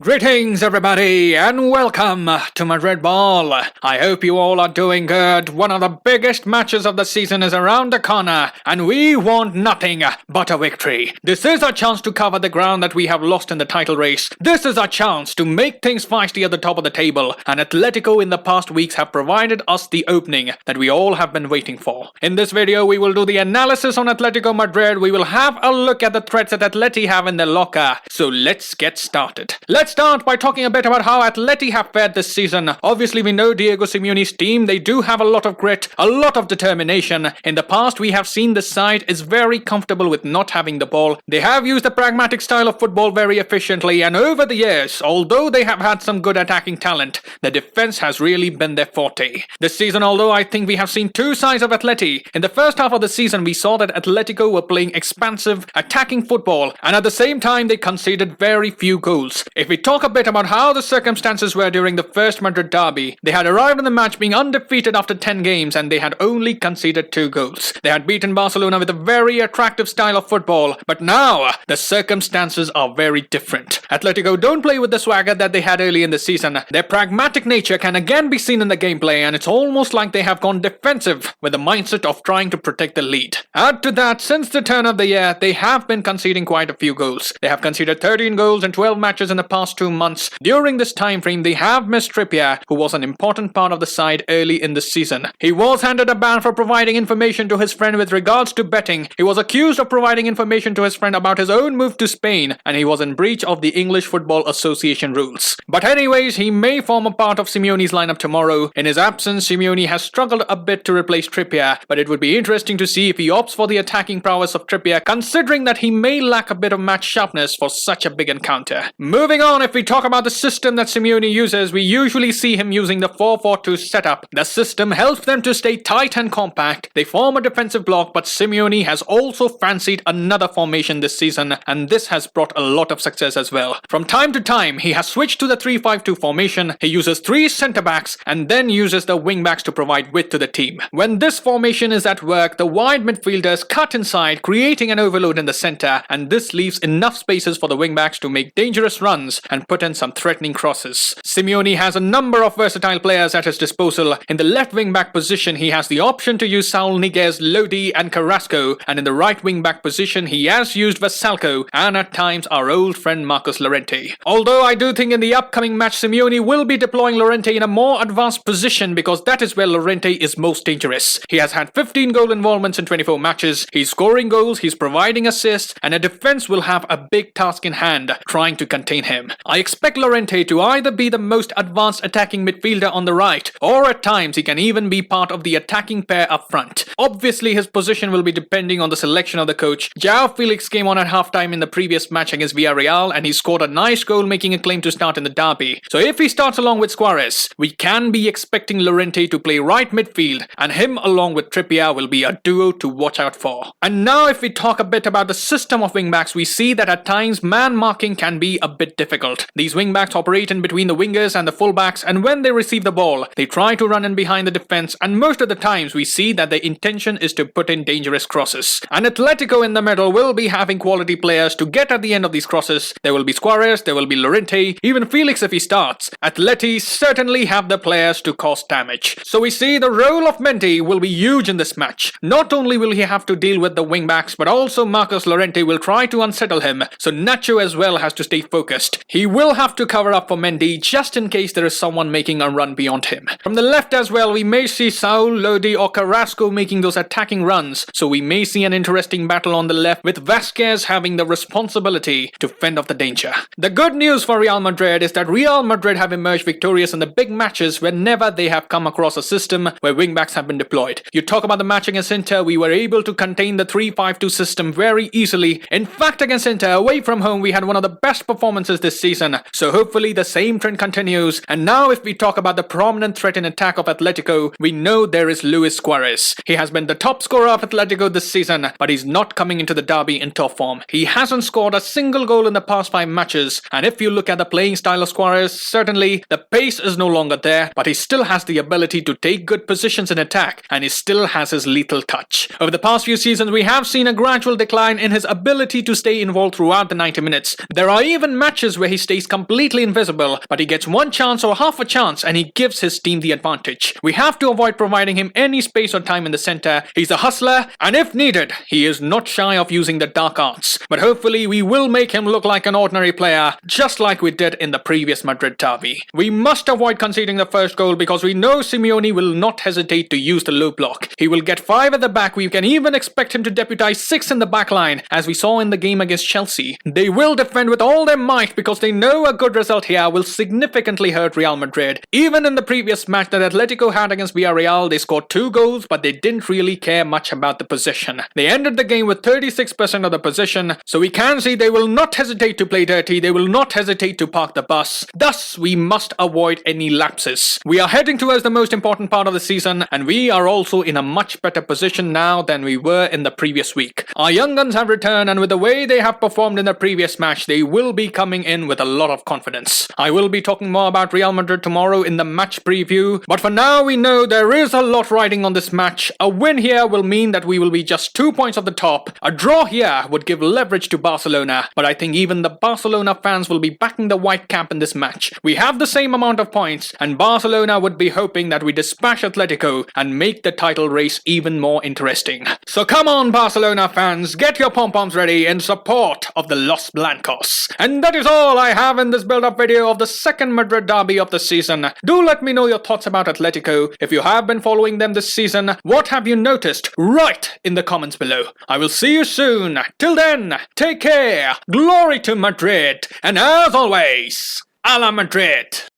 Greetings everybody and welcome to Madrid Ball. I hope you all are doing good. One of the biggest matches of the season is around the corner and we want nothing but a victory. This is our chance to cover the ground that we have lost in the title race. This is our chance to make things feisty at the top of the table, and Atletico in the past weeks have provided us the opening that we all have been waiting for. In this video we will do the analysis on Atletico Madrid. We will have a look at the threats that Atleti have in their locker. So let's get started. Let's start by talking a bit about how Atleti have fared this season. Obviously we know Diego Simeone's team, they do have a lot of grit, a lot of determination. In the past we have seen this side is very comfortable with not having the ball. They have used the pragmatic style of football very efficiently, and over the years, although they have had some good attacking talent, the defense has really been their forte. This season, although I think we have seen two sides of Atleti. In the first half of the season we saw that Atletico were playing expansive, attacking football, and at the same time they conceded very few goals. If we talk a bit about how the circumstances were during the first Madrid derby, they had arrived in the match being undefeated after 10 games and they had only conceded 2 goals. They had beaten Barcelona with a very attractive style of football, but now the circumstances are very different. Atletico don't play with the swagger that they had early in the season. Their pragmatic nature can again be seen in the gameplay, and it's almost like they have gone defensive with the mindset of trying to protect the lead. Add to that, since the turn of the year, they have been conceding quite a few goals. They have conceded 13 goals in 12 matches in the past 2 months. During this time frame, they have missed Trippier, who was an important part of the side early in the season. He was handed a ban for providing information to his friend with regards to betting. He was accused of providing information to his friend about his own move to Spain, and he was in breach of the English Football Association rules. But anyways, he may form a part of Simeone's lineup tomorrow. In his absence, Simeone has struggled a bit to replace Trippier, but it would be interesting to see if he opts for the attacking prowess of Trippier, considering that he may lack a bit of match sharpness for such a big encounter. Moving on, if we talk about the system that Simeone uses, we usually see him using the 4-4-2 setup. The system helps them to stay tight and compact. They form a defensive block, but Simeone has also fancied another formation this season, and this has brought a lot of success as well. From time to time, he has switched to the 3-5-2 formation. He uses 3 centre-backs and then uses the wing-backs to provide width to the team. When this formation is at work, the wide midfielders cut inside, creating an overload in the centre, and this leaves enough spaces for the wing-backs to make dangerous runs and put in some threatening crosses. Simeone has a number of versatile players at his disposal. In the left wing-back position, he has the option to use Saul Niguez, Lodi and Carrasco, and in the right wing-back position, he has used Vasalco and at times our old friend Marcos Llorente. Although I do think in the upcoming match, Simeone will be deploying Llorente in a more advanced position because that is where Llorente is most dangerous. He has had 15 goal involvements in 24 matches. He's scoring goals, he's providing assists, and a defense will have a big task in hand trying to contain him. I expect Llorente to either be the most advanced attacking midfielder on the right, or at times he can even be part of the attacking pair up front. Obviously his position will be depending on the selection of the coach. João Felix came on at halftime in the previous match against Villarreal and he scored a nice goal, making a claim to start in the derby. So if he starts along with Suarez, we can be expecting Llorente to play right midfield, and him along with Trippier will be a duo to watch out for. And now if we talk a bit about the system of wingbacks, we see that at times man marking can be a bit difficult. These wingbacks operate in between the wingers and the fullbacks, and when they receive the ball, they try to run in behind the defense, and most of the times we see that their intention is to put in dangerous crosses. And Atletico in the middle will be having quality players to get at the end of these crosses. There will be Suarez, there will be Llorente, even Felix if he starts. Atleti certainly have the players to cause damage. So we see the role of Mendy will be huge in this match. Not only will he have to deal with the wingbacks, but also Marcos Llorente will try to unsettle him, so Nacho as well has to stay focused. He will have to cover up for Mendy just in case there is someone making a run beyond him. From the left as well, we may see Saul, Lodi or Carrasco making those attacking runs, so we may see an interesting battle on the left with Vasquez having the responsibility to fend off the danger. The good news for Real Madrid is that Real Madrid have emerged victorious in the big matches whenever they have come across a system where wingbacks have been deployed. You talk about the match against Inter, we were able to contain the 3-5-2 system very easily. In fact, against Inter, away from home, we had one of the best performances this season, so hopefully the same trend continues. And now if we talk about the prominent threat in attack of Atletico, we know there is Luis Suarez. He has been the top scorer of Atletico this season, but he's not coming into the derby in top form. He hasn't scored a single goal in the past 5 matches, and if you look at the playing style of Suarez, certainly the pace is no longer there, but he still has the ability to take good positions in attack, and he still has his lethal touch. Over the past few seasons, we have seen a gradual decline in his ability to stay involved throughout the 90 minutes. There are even matches where he stays completely invisible, but he gets one chance or half a chance and he gives his team the advantage. We have to avoid providing him any space or time in the center. He's a hustler, and if needed, he is not shy of using the dark arts. But hopefully we will make him look like an ordinary player, just like we did in the previous Madrid derby. We must avoid conceding the first goal because we know Simeone will not hesitate to use the low block. He will get 5 at the back. We can even expect him to deputize 6 in the back line, as we saw in the game against Chelsea. They will defend with all their might because they know a good result here will significantly hurt Real Madrid. Even in the previous match that Atletico had against Villarreal, they scored 2 goals, but they didn't really care much about the possession. They ended the game with 36% of the possession, so we can see they will not hesitate to play dirty, they will not hesitate to park the bus. Thus, we must avoid any lapses. We are heading towards the most important part of the season, and we are also in a much better position now than we were in the previous week. Our young guns have returned, and with the way they have performed in the previous match, they will be coming in with a lot of confidence. I will be talking more about Real Madrid tomorrow in the match preview, but for now we know there is a lot riding on this match. A win here will mean that we will be just 2 points off the top. A draw here would give leverage to Barcelona, but I think even the Barcelona fans will be backing the white cap in this match. We have the same amount of points, and Barcelona would be hoping that we dispatch Atletico and make the title race even more interesting. So come on, Barcelona fans, get your pom-poms ready in support of the Los Blancos. And that is all I have in this build-up video of the second Madrid derby of the season. Do let me know your thoughts about Atletico. If you have been following them this season, what have you noticed? Write in the comments below. I will see you soon. Till then, take care, glory to Madrid, and as always, a la Madrid.